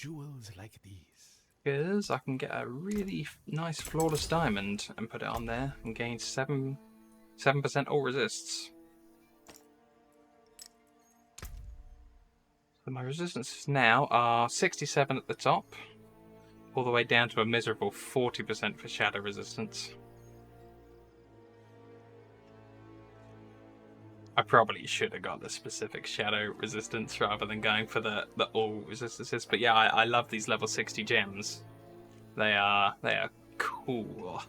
jewels like these. Because I can get a really nice flawless diamond and put it on there and gain 7% all resists. So my resistances now are 67 at the top, all the way down to a miserable 40% for shadow resistance. I probably should have got the specific shadow resistance rather than going for the all resistances. But yeah, I love these level 60 gems. They are cool.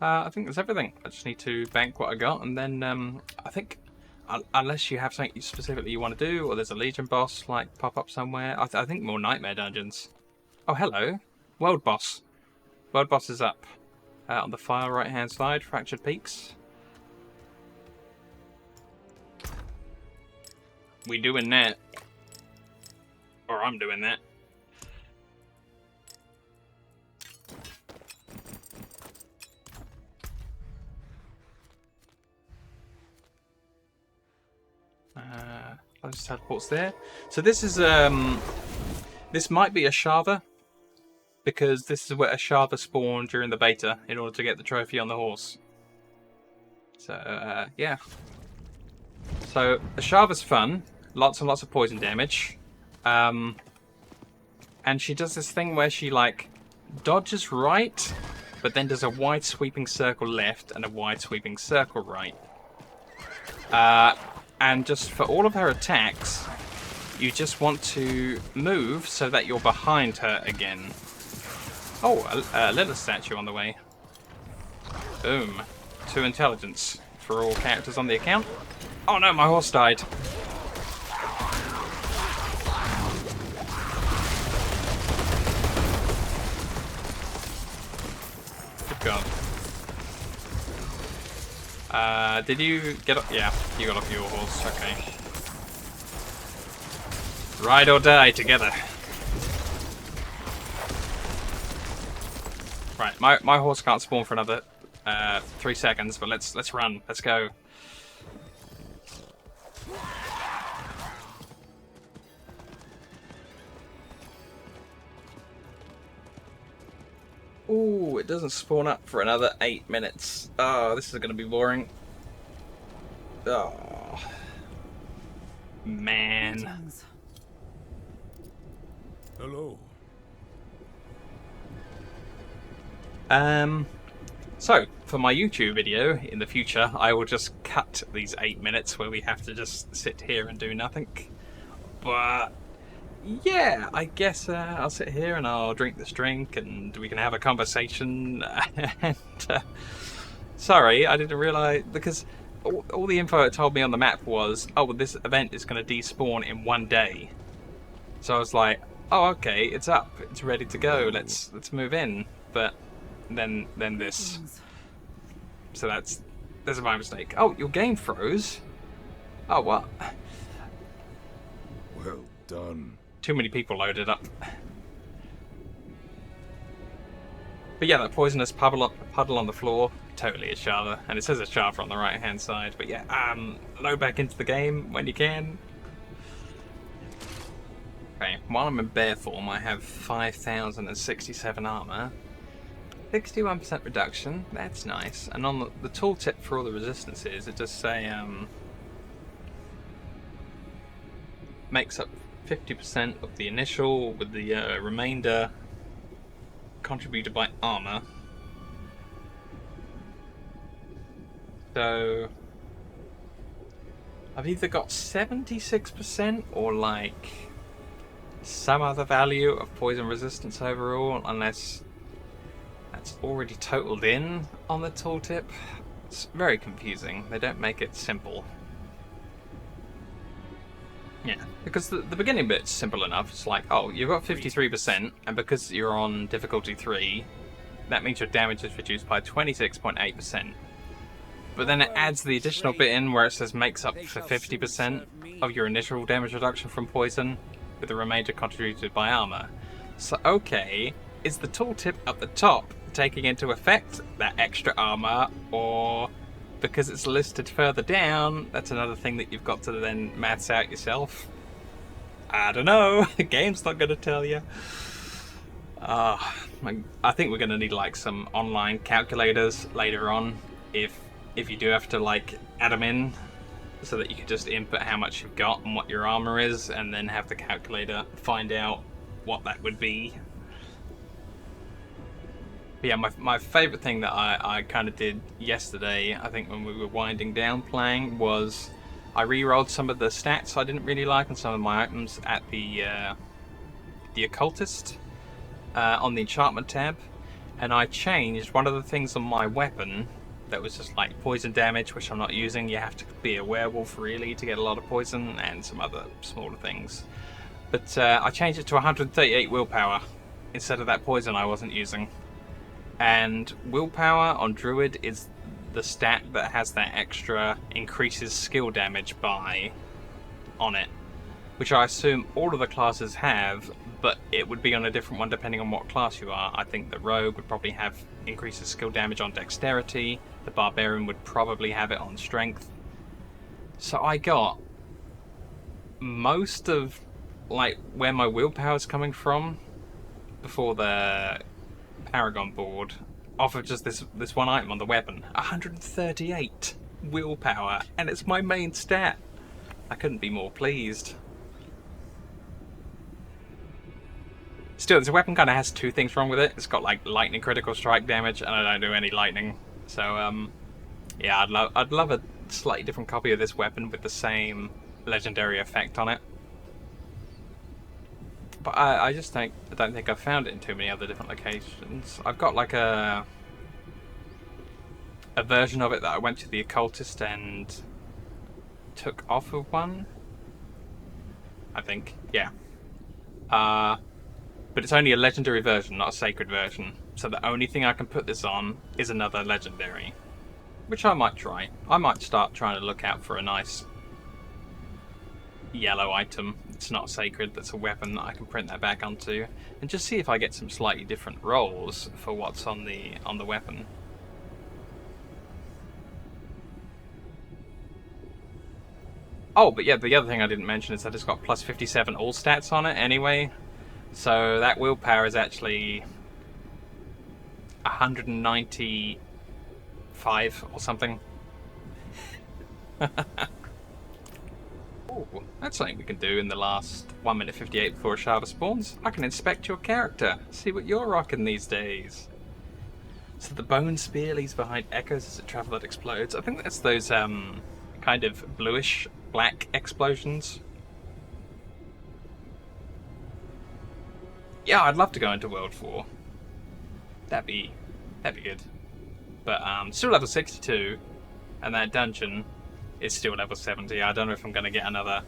I think that's everything. I just need to bank what I got, and then I think unless you have something specifically you want to do, or there's a Legion boss like pop up somewhere, I think more Nightmare dungeons. Oh, hello, World Boss. World Boss is up on the far right hand side, Fractured Peaks. We doing that. Or I'm doing that. I'll just teleports there. So this is this might be a Shava, because this is where a Shava spawned during the beta in order to get the trophy on the horse. So yeah. So a Shava's fun, lots and lots of poison damage, and she does this thing where she like dodges right, but then does a wide sweeping circle left and a wide sweeping circle right. And just for all of her attacks, you just want to move so that you're behind her again. Oh, a Lilith statue on the way. Boom. 2 intelligence for all characters on the account. Oh no, my horse died. Good God. Did you get up? Yeah, you got off your horse. Okay. Ride or die together. Right, my horse can't spawn for another 3 seconds, but let's run. Let's go. Ooh, it doesn't spawn up for another 8 minutes. Oh, this is going to be boring. Oh, man. Hello. So, for my YouTube video in the future, I will just cut these 8 minutes where we have to just sit here and do nothing. But, yeah, I guess I'll sit here and I'll drink this drink and we can have a conversation. And, sorry, I didn't realise, because all the info it told me on the map was, oh, well, this event is going to despawn in 1 day. So I was like, oh, okay, it's up, it's ready to go, let's move in. But then this. So that's my mistake. Oh, your game froze? Oh, what? Well done. Too many people loaded up. But yeah, that poisonous puddle on the floor, totally a Shava. And it says a Shava on the right hand side. But yeah, load back into the game when you can. Okay, while I'm in bear form, I have 5,067 armor. 61% reduction, that's nice. And on the tooltip for all the resistances, it does say makes up 50% of the initial, with the remainder contributed by armor. So I've either got 76% or like some other value of poison resistance overall, unless that's already totaled in on the tooltip. It's very confusing. They don't make it simple. Yeah, because the beginning bit's simple enough. It's like, oh, you've got 53%, and because you're on difficulty 3, that means your damage is reduced by 26.8%. But then it adds the additional bit in where it says makes up for 50% of your initial damage reduction from poison, with the remainder contributed by armor. So, okay, is the tooltip at the top taking into effect that extra armor, or because it's listed further down, that's another thing that you've got to then maths out yourself. I don't know. The game's not going to tell you. I think we're going to need like some online calculators later on if you do have to like add them in, so that you can just input how much you've got and what your armor is, and then have the calculator find out what that would be. But yeah, my favourite thing that I kind of did yesterday, I think when we were winding down playing, was I re-rolled some of the stats I didn't really like on some of my items at the occultist on the enchantment tab, and I changed one of the things on my weapon that was just like poison damage, which I'm not using. You have to be a werewolf really to get a lot of poison, and some other smaller things. But I changed it to 138 willpower instead of that poison I wasn't using. And willpower on Druid is the stat that has that extra increases skill damage by on it, which I assume all of the classes have, but it would be on a different one depending on what class you are. I think the Rogue would probably have increases skill damage on Dexterity, the Barbarian would probably have it on Strength. So I got most of like where my willpower is coming from before the Paragon board off of just this one item on the weapon. 138 willpower, and it's my main stat. I couldn't be more pleased. Still, this weapon kind of has two things wrong with it. It's got like lightning critical strike damage, and I don't do any lightning. So yeah, I'd love a slightly different copy of this weapon with the same legendary effect on it. But I just don't think I've found it in too many other different locations. I've got like a version of it that I went to the occultist and took off of one, I think. Yeah. But it's only a legendary version, not a sacred version. So the only thing I can put this on is another legendary, which I might try. I might start trying to look out for a nice yellow item. It's not sacred, that's a weapon that I can print that back onto, and just see if I get some slightly different rolls for what's on the weapon. Oh, but yeah, the other thing I didn't mention is that it's got plus 57 all stats on it anyway, so that willpower is actually 195 or something. Ooh, that's something we can do in the last 1 minute 58 before a Shard spawns. I can inspect your character, see what you're rocking these days. So the bone spear leaves behind echoes as it travels that explodes. I think that's those kind of bluish black explosions. Yeah, I'd love to go into World 4. That'd be good. But still level 62, and that dungeon is still level 70. I don't know if I'm going to get another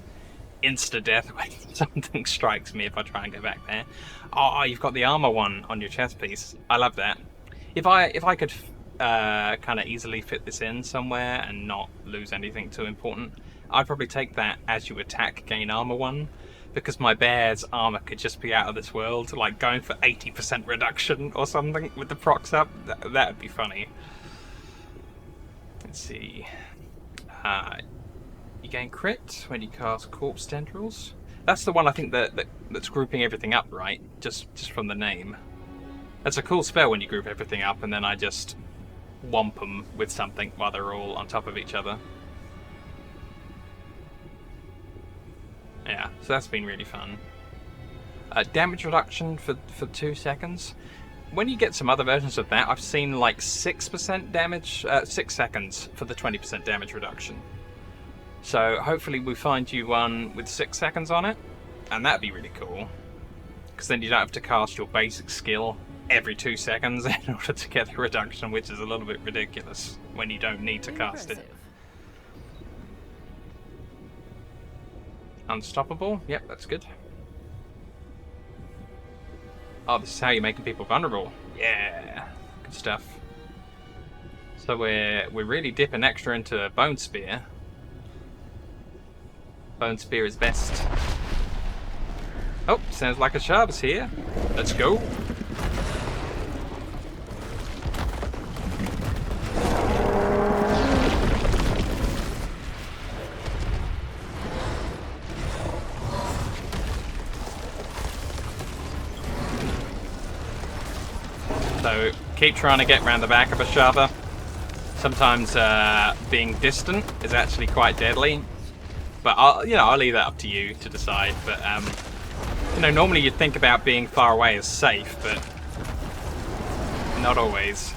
insta-death when something strikes me if I try and go back there. Oh, you've got the armor one on your chest piece. I love that. If I could kind of easily fit this in somewhere and not lose anything too important, I'd probably take that as you attack gain armor one, because my bear's armor could just be out of this world, like going for 80% reduction or something with the procs up. That would be funny. Let's see. You gain crit when you cast Corpse Tendrils. That's the one I think that's grouping everything up, right? Just from the name. That's a cool spell when you group everything up, and then I just whomp them with something while they're all on top of each other. Yeah, so that's been really fun. Damage reduction for 2 seconds. When you get some other versions of that, I've seen like 6% damage, 6 seconds for the 20% damage reduction. So hopefully we find you one with 6 seconds on it, and that'd be really cool. Because then you don't have to cast your basic skill every 2 seconds in order to get the reduction, which is a little bit ridiculous when you don't need to cast it. Unstoppable, yep, that's good. Oh, this is how you're making people vulnerable. Yeah, good stuff. So we're really dipping extra into Bone Spear. Bone Spear is best. Oh, sounds like a Sharp's here. Let's go. So keep trying to get around the back of a Shava. Sometimes being distant is actually quite deadly. But I'll leave that up to you to decide. But normally you'd think about being far away as safe, but not always.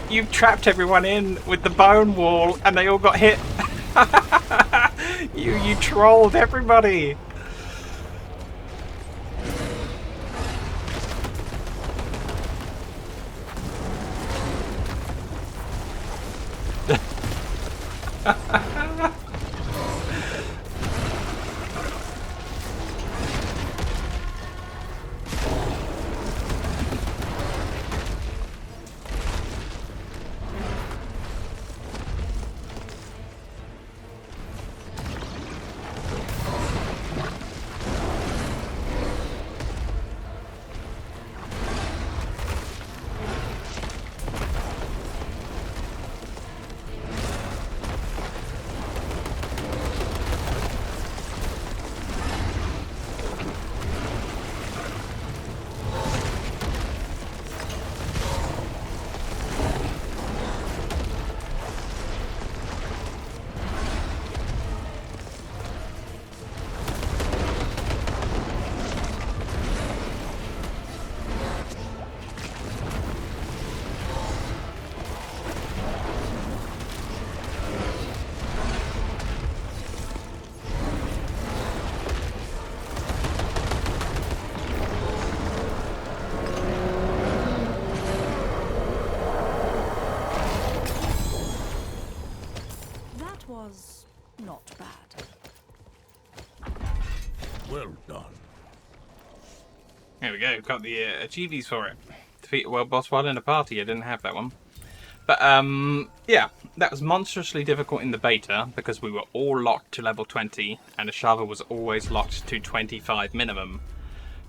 You've trapped everyone in with the bone wall, and they all got hit. You trolled everybody. Was not bad. Well done. There we go. Got the achievies for it. Defeat a world boss while in a party. I didn't have that one. But yeah, that was monstrously difficult in the beta because we were all locked to level 20 and Ashava was always locked to 25 minimum.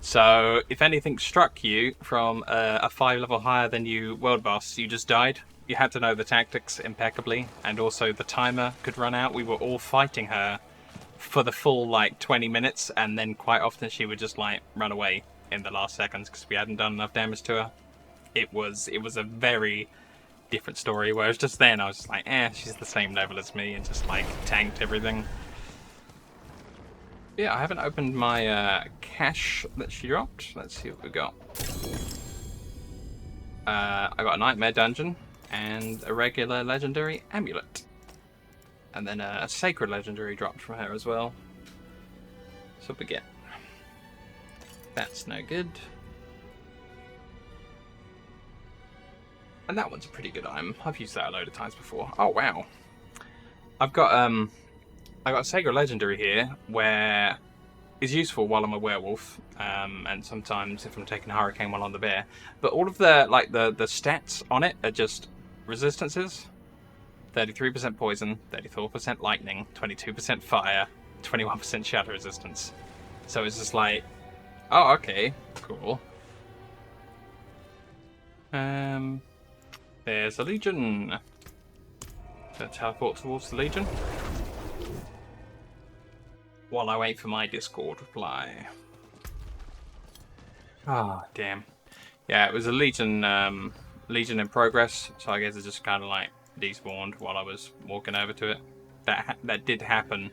So if anything struck you from a 5 level higher than you world boss, you just died. You had to know the tactics impeccably, and also the timer could run out. We were all fighting her for the full 20 minutes, and then quite often she would just run away in the last seconds because we hadn't done enough damage to her. It was a very different story, whereas just then I was just she's the same level as me, and just tanked everything. Yeah, I haven't opened my cache that she dropped. Let's see what we got. I got a nightmare dungeon and a regular legendary amulet, and then a sacred legendary dropped from her as well. So we get that's no good, and that one's a pretty good item. I've used that a load of times before. Oh wow, I got a sacred legendary here where is useful while I'm a werewolf, and sometimes if I'm taking a hurricane while I'm the bear. But all of the the stats on it are just resistances: 33% poison, 34% lightning, 22% fire, 21% shadow resistance. So it's just oh, okay, cool. There's a legion. Let's teleport towards the legion while I wait for my Discord reply. Ah, oh, damn. Yeah, it was a legion in progress, so I guess it just kind of despawned while I was walking over to it. That did happen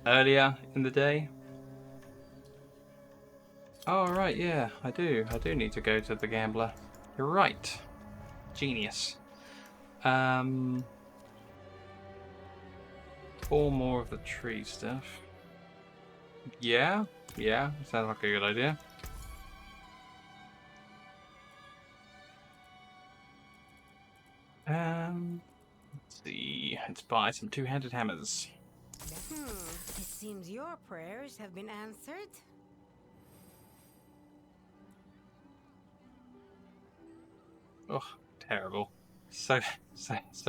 earlier in the day. Oh, right, yeah, I do. I do need to go to the gambler. You're right. Genius. 4 more of the tree stuff. Yeah, sounds like a good idea. Let's see. Let's buy some two-handed hammers. It seems your prayers have been answered. Oh, terrible. So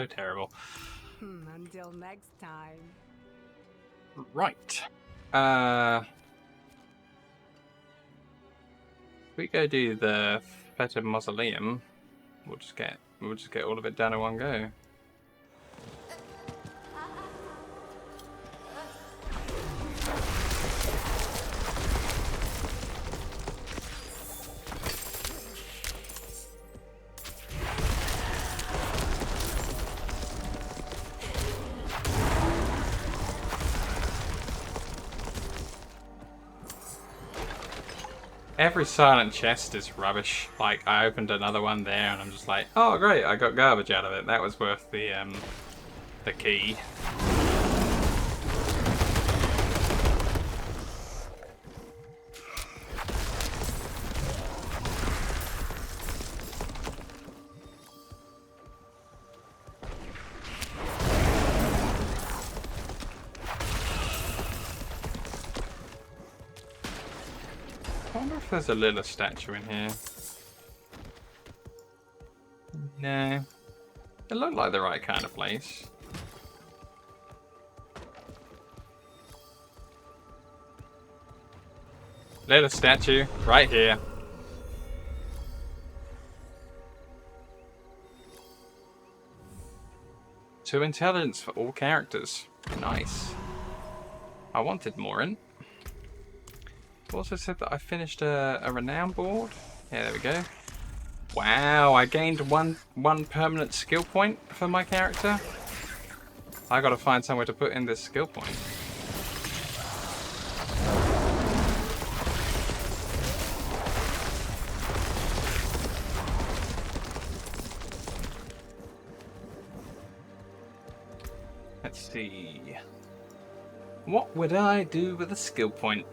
terrible. Until next time. Right. If we go do the Feta Mausoleum, we'll just get all of it done in one go. Every silent chest is rubbish. Like, I opened another one there and I'm just like, oh great, I got garbage out of it. That was worth the key. I wonder if there's a Lilith statue in here. No. It looked like the right kind of place. Lilith statue, right here. Two intelligence for all characters. Nice. I wanted more in. Also said that I finished a renown board. Yeah, there we go. Wow, I gained one permanent skill point for my character. I gotta find somewhere to put in this skill point. Let's see. What would I do with a skill point?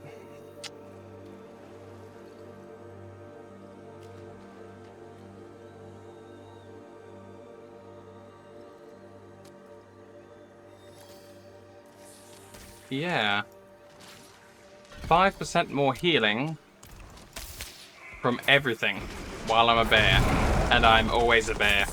Yeah. 5% more healing from everything while I'm a bear. And I'm always a bear.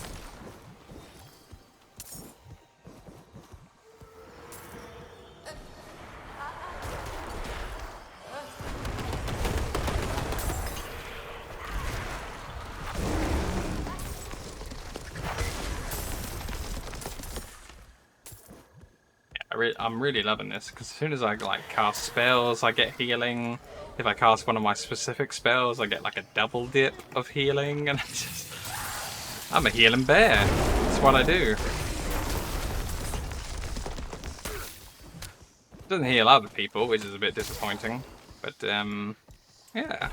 I'm really loving this because as soon as I like cast spells, I get healing. If I cast one of my specific spells, I get like a double dip of healing, and I'm a healing bear. That's what I do. Doesn't heal other people, which is a bit disappointing, but yeah.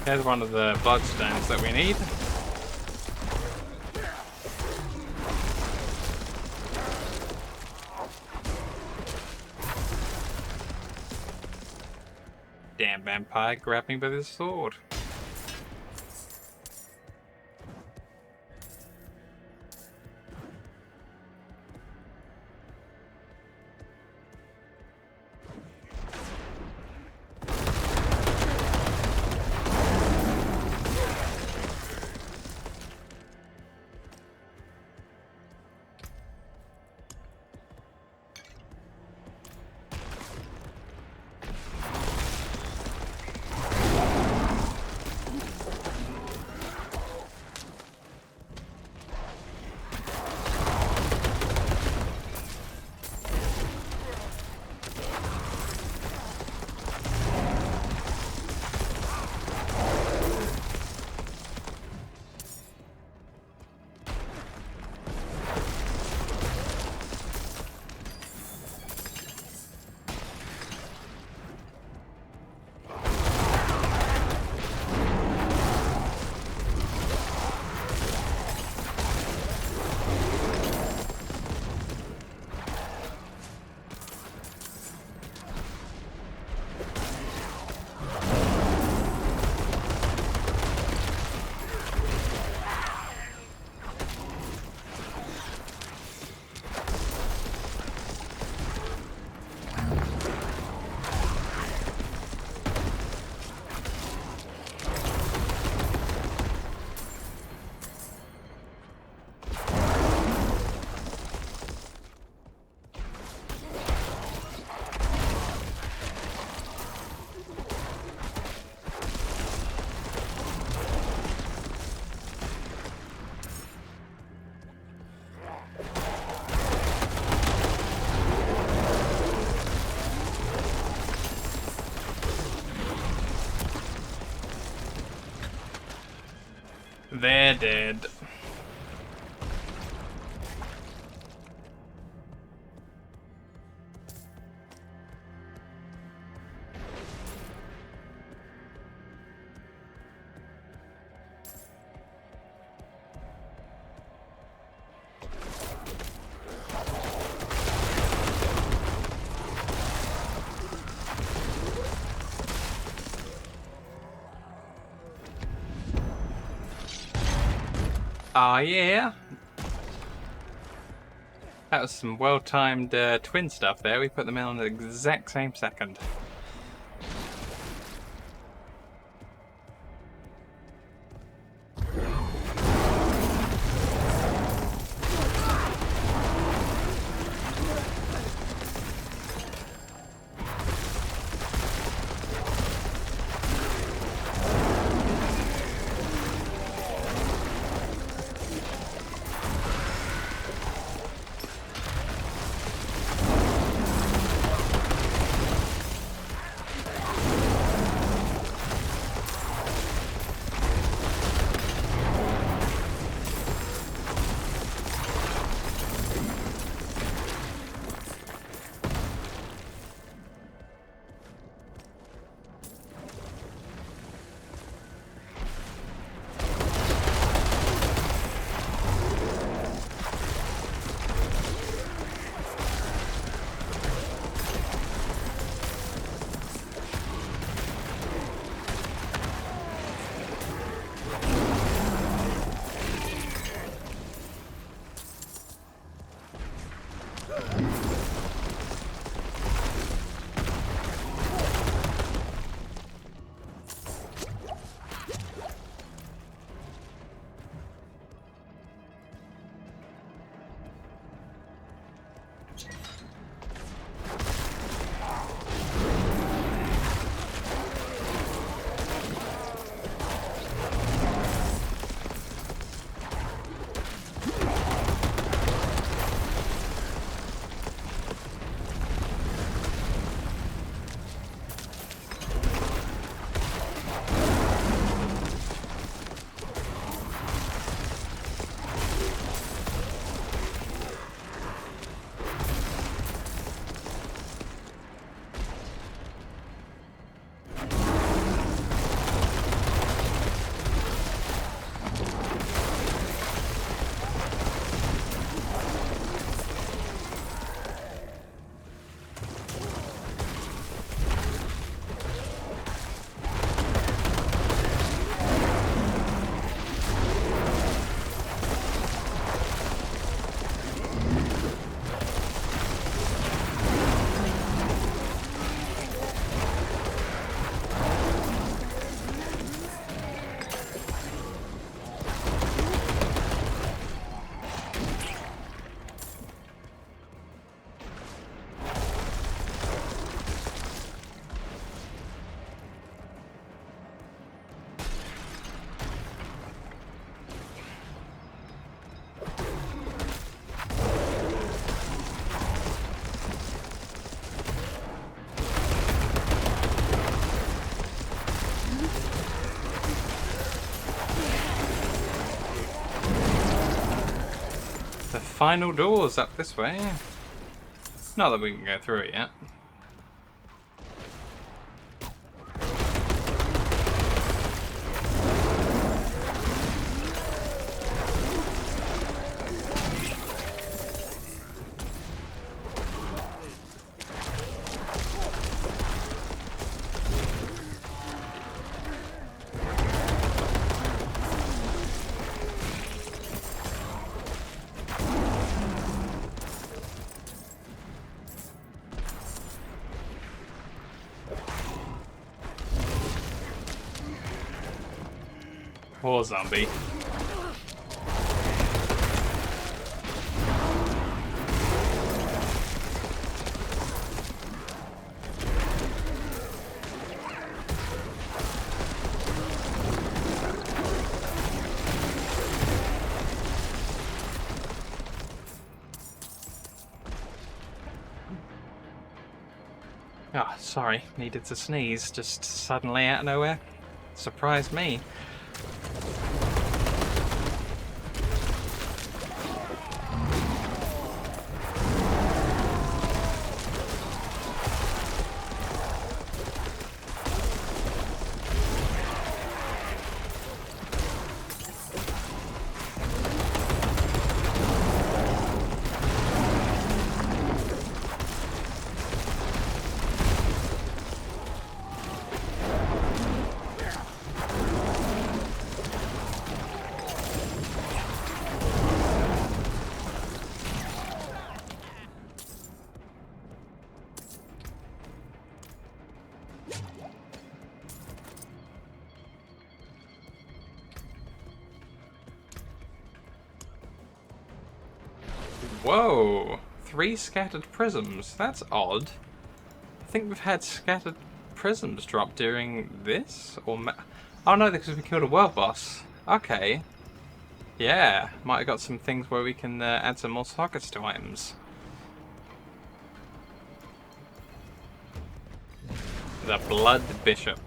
There's one of the bloodstones that we need. Damn vampire grabbed me with his sword. They're dead. Ah, yeah. That was some well-timed twin stuff there. We put them in on the exact same second. final door's up this way. Not that we can go through it yet. Poor zombie. Oh, sorry. Needed to sneeze just suddenly out of nowhere. Surprised me. Whoa! 3 scattered prisms. That's odd. I think we've had scattered prisms drop during this? Or oh no, because we killed a world boss. Okay. Yeah, might have got some things where we can add some more sockets to items. The Blood Bishop.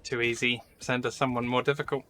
Too easy. Send us someone more difficult.